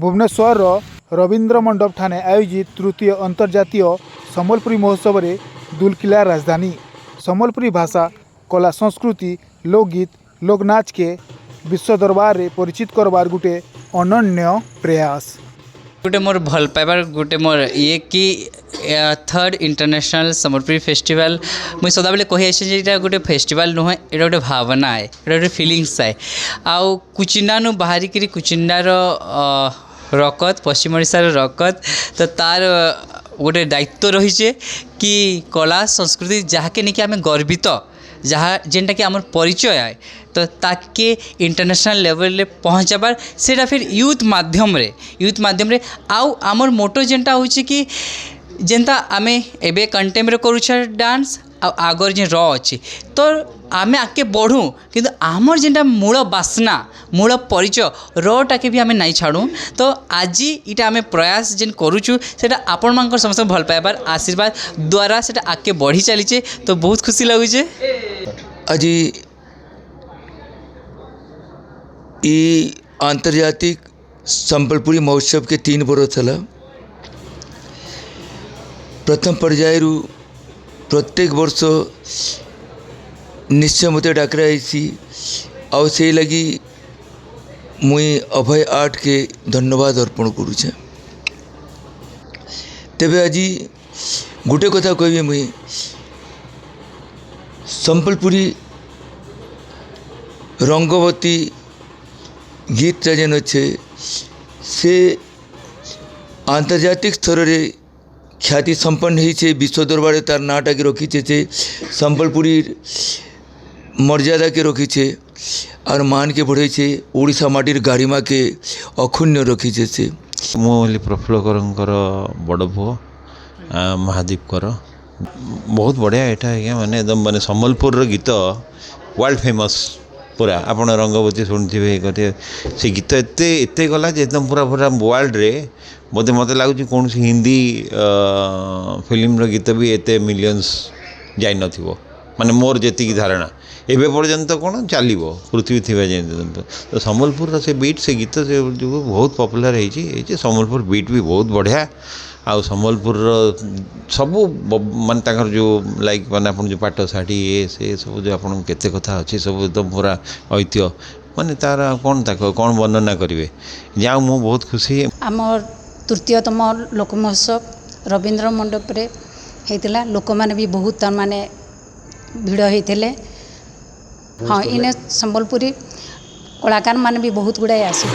भुवनेश्वर रवींद्र मंडप ठाणे आयोजित तृतीय अंतर्जातीय सम्बलपुरी महोत्सव रे दुलकिला राजधानी सम्बलपुरी भाषा कला संस्कृति लोकगीत लोकनाच के विश्व दरबार रे परिचित करवार गुटे अनन्य प्रयास गोटे मोर भल पाइबार गोटे मोर ये कि थर्ड इंटरनेशनल सम्बलपुरी फेस्टिवल मुझे सदाबले कही आसी गोटे फेस्टिवल नुहे ये गोटे भावना है ये गोटे फिलिंग्स है आउ कुचिंडा नु बाहरी करी कुचिंडार रकत पश्चिम ओडिशार रकत तो तार गोटे दायित्व रही कि कला संस्कृति जहाँके नहीं कि आम गर्वित जहाँ जेनटा कि आमर परिचय है तो ताके इंटरनेशनल लेवल रे पहुँचाबार सेटा फिर यूथ माध्यम रे आउ आमर मोटो जेनटा होची कि जेनता आमे एबे कंटेम्परे करूछा डांस आगर जे र अच्छी तो आमे आगे बढ़ू किंतु आमर जेनटा मूल बासना मूल परिचय रटाके भी आमे नहीं छाड़ू तो आज इटा आमे प्रयास जेन करूचु सेटा आपण मानकर समस्त भल पाइबार आशीर्वाद द्वारा सेटा आगे बढ़ी चलीचे तो बहुत खुशी लगुचे। आज ये आंतर्जातिक सम्बलपुरी महोत्सव के 3 बरस है। प्रथम पर्याय प्रत्येक वर्ष निश्चय मत डाकराई आउ से लगी मुई अभय आर्ट के धन्यवाद अर्पण करुचे। तेबे आज गोटे कथा कहबी मुई सम्बलपुरी रंगवती गीत जेन अच्छे से आंतर्जातिक स्तर रे ख्याति संपन्न होइछे विश्व दरबार तार नाटा के रखीचे से सम्बलपुरी मर्यादा के रखीचे और मान के बढ़े ओडिशा माटिर गारिमा के अक्षुण्य रखीचे से मुझे प्रफुल्ल करंकर बड़ पुओ महादीप कर बहुत बढ़िया यहाँ है माने एकदम माने सम्बलपुर गीत वर्ल्ड फेमस पूरा आपन रंगवती शुणुवे से गीत एत गला एकदम पूरा पूरा वर्ल्ड रे बोधे मत लगुच कौन हिंदी फिल्म गीत भी एत मिलियंस जाई न माने मोर जी धारणा एबे पर्यंत कौन चलो पृथ्वी थी तो सम्बलपुर से बीट से गीत से जो बहुत पॉपुलर है सम्बलपुर बीट भी बहुत बढ़िया आउ सम्बलपुर सबू माने जो लाइक माने अपन जो पाट शाढ़ी ये से सब जो आपन केते कथा अच्छे सब एकदम पूरा ऐतिह्य माने तार कौन कौन वर्णना करेंगे जाऊँ मु बहुत खुशी। आमर तृतीयतम लोक महोत्सव रवींद्र मंडप रे हेतिला लोक माने भी बहुत माने भिड़ होते हाँ इने सम्बलपुरी कलाकार माने भी बहुत गुड़ाए आसी।